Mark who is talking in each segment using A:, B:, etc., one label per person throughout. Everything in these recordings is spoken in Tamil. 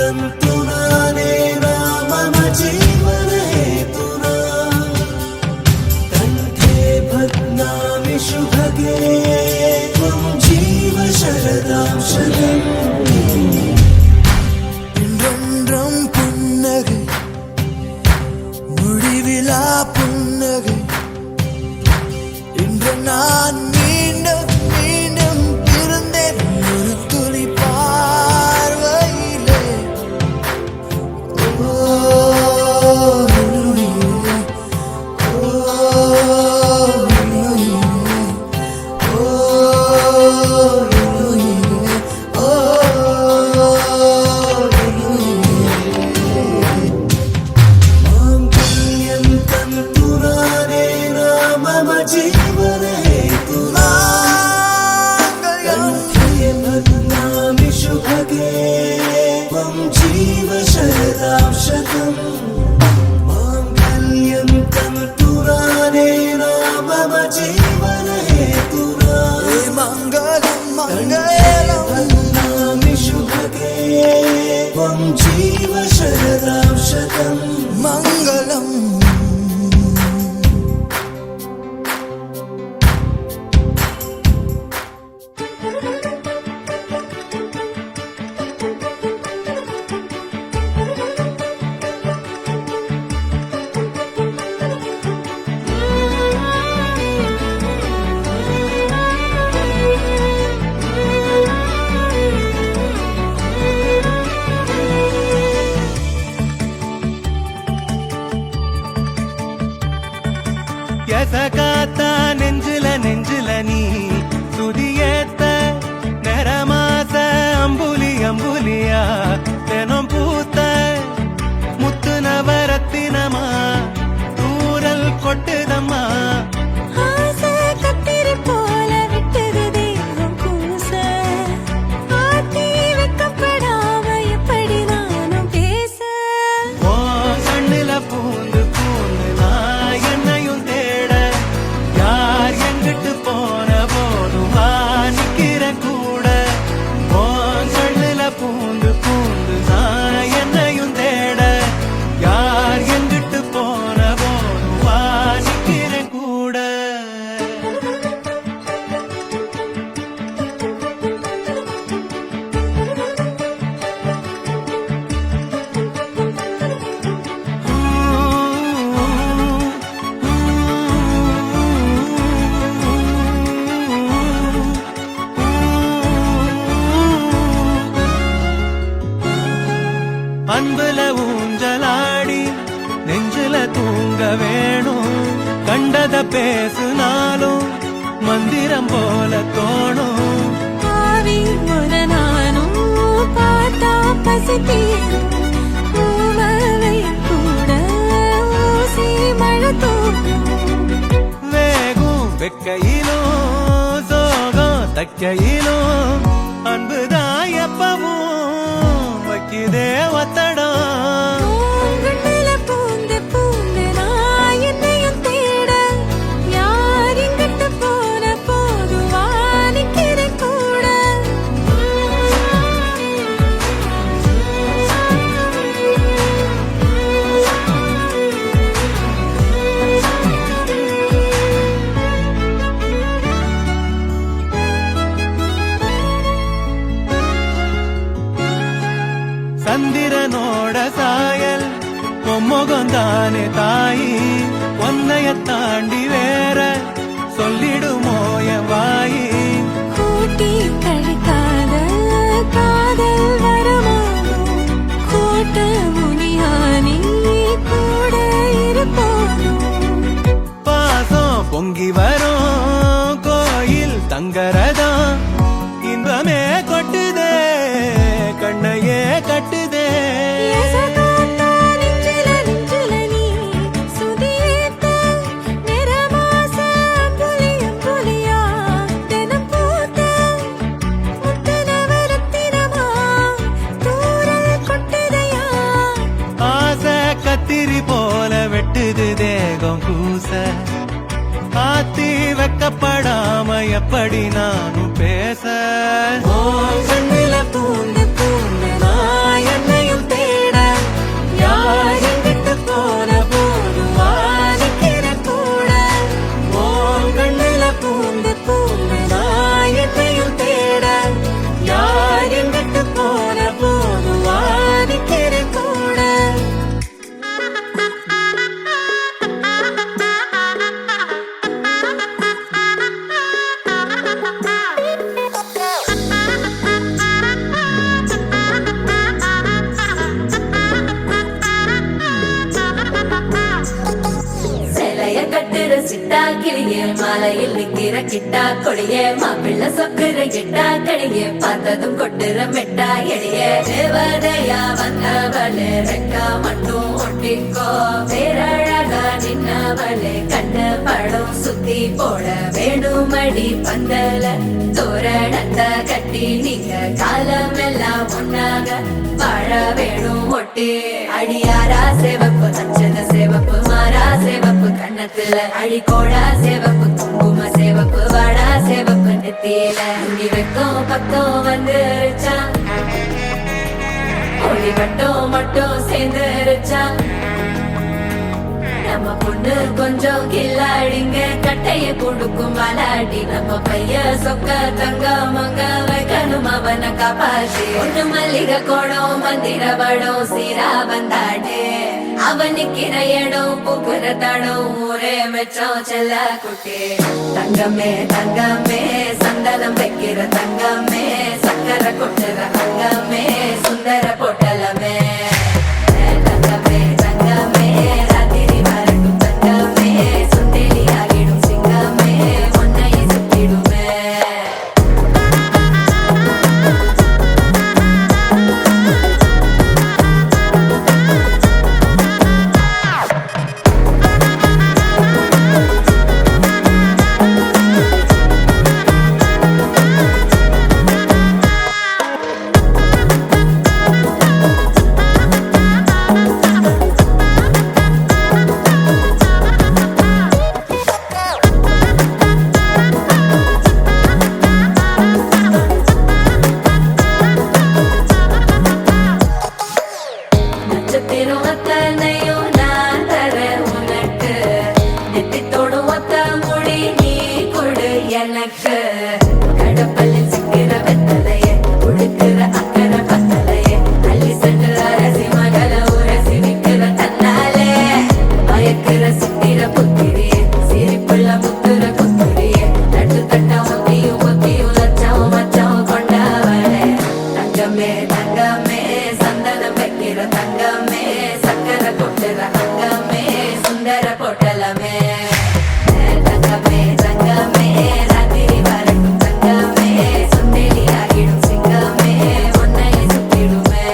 A: तन्तुनाने मम जीवनहेतुना कण्ठे भग्नामि शुभगे त्वं जीव शरदां शतम् இன்றென்றும் புன்னகை முடிவிலா புன்னகை இன்று நான் மீண்டும் மீண்டும் பிறந்தேன் ஒரு துளி பார்வையிலே ஓ जीव शरदां शतम् माङ्गल्यं तन्तुनानेन मम जीवनहेतुना मङ्गलं मङ्गलं वदामि शुभगे त्वं जीव शरदां शतम् मङ्गलम्
B: எசகாத்தா நெஞ்சில நெஞ்சில நீ சுதியேத்த நரமாச அம்புலி அம்புலியா தினம் பூத்த முத்து நவரத்தினமா தூரல் கொட்டுதம்மா அன்புல ஊஞ்சலாடி நெஞ்சில தூங்க வேணும் கண்டத பேசுனாலும் மந்திரம் போல தோணும்
C: ஆவி ஒரு நானும் பார்த்தா பசித்தீரும் பூமலை கூட ஊசி மழை தூக்கும்
B: வேகும் வெக்கையிலும் சோகம் தக்கையிலும் அன்புதான் எப்பவும் வைக்குதே ஒத்தடம் சந்திரனோட சாயல் பொம்முகந்தானே தாயி ஒன்னைய தாண்டி வேற சொல்லிடுமோ என் வாயி
C: கூட்டி கழிக்காத காதல் வரமானோ கோட்ட முனியானி கூட இருப்போனோ
B: பாசம் பொங்கி வரும் கோயில் தங்கரதான் இன்பமே கொட்டுதே கண்ணையே கட்டுதே கத்திரி போல வெட்டுது தேகம் கூச ஆத்தி வைக்கப்படாம எப்படி நானும் பேச
A: கண்ணில பூந்து பூந்து நான் என்னையும்
D: கிட்டா கொடியே மாப்பிள்ள சொக்குற கிட்டா கடியே பார்த்ததும் கொட்டுற மெட்டா எடிய தேவதையா வந்தவளே ரெக்கா மட்டும் ஒட்டிக்கோ பேரழகா நின்னவளே கண்ணு படம் சுத்தி போட வேணுமடி பந்தல தோரணத்தை கட்டி நீங்க காலமெல்லாம் ஒன்னாக வாழ வேணும் ஒட்டி அடியாரா சேவப்பு தச்சத சேவப்பு மாறா சேவப்பு கண்ணத்துல அடிக்கோடா சேவப்பு குங்கும சேவப்பு வாடா சேவப்பு நெத்தியில இனி வெக்கம் பக்கம் வந்துருச்சா ஒளி மட்டும் சேர்ந்துருச்சா நம்ம பொண்ணு கொஞ்சம் கில்லாடிங்க கட்டைய கொடுக்கும் வாலாடி நம்ம பைய சொக்க தங்க மங்க வைக்கணும் அவனை காப்பாசி ஒண்ணு மல்லிகை கோடம் மந்திர வடம் சீரா வந்தாடே அவனுக்கிற இடம் பூக்குற தடம் ஊரே மெச்சம் செல்ல குட்டி தங்கமே தங்கமே சந்தனம் வைக்கிற தங்கமே சக்கரை கொட்டுற தங்கமே சுந்தர பொட்டலமே தங்கமே தங்கமே ராத்திரி வரட்டும் தங்கமே சுந்தரி ஆகிடும் சிங்கமே ஒன்னை சுத்திடுமே நட்சத்திரம் அத்தனையும் நான் தர உனக்கு நெத்தித்தோடும் ஒத்த முடி நீ கொடு எனக்கு கடப்பலில் சிக்கிற வெத்தலையே உடுக்கிற அக்கறை பத்தலையே அள்ளி சென்று அரசி மகள உரசி விக்கிற தன்னாலே மயக்கிற சித்திர புத்திரியே சிரிப்புள்ள முத்துற குத்துரியே தட்டு தட்ட ஒத்தியும் லட்சம் மச்சம் கொண்டவளே தங்கமே தங்கமே சந்தனம் வைக்கிற தங்கமே சக்கரை கொட்டுற தங்கமே சுந்தர பொட்டலமே தங்கமே தங்கமே ராத்திரி வரட்டும் தங்கமே சுந்தரி ஆகிடும் சிங்கமே ஒன்னை சுத்திடுமே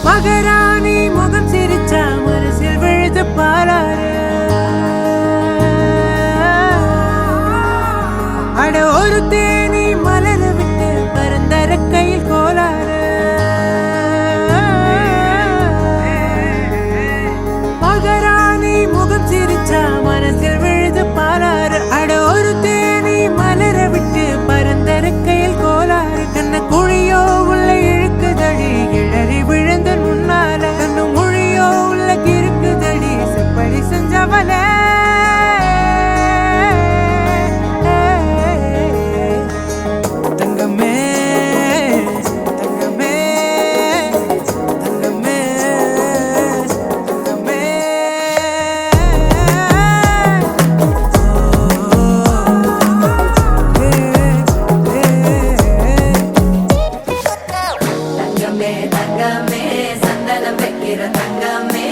B: மகராணி முகம் சிரிச்சா மனசில் விழுது பாராரு அட ஒரு தேனி மலர விட்டு பரந்தர கையில் கோலாறு மகராணி முகம் சிரிச்சா மனசில் விழுது பாராரு அட ஒரு தேனி மலர விட்டு பரந்தர கையில் கோலாறு கண்ண குழியோ உள்ள இழுக்குதடி இழறி விழுந்த முன்னால கண்ணு மொழியோ உள்ள கிறுக்குதடி செப்படி செஞ்சவளே தங்கமே தங்கமே தங்கமே தங்கமே
D: தங்கமே தங்கமே சந்தனம் வைக்கிற தங்கமே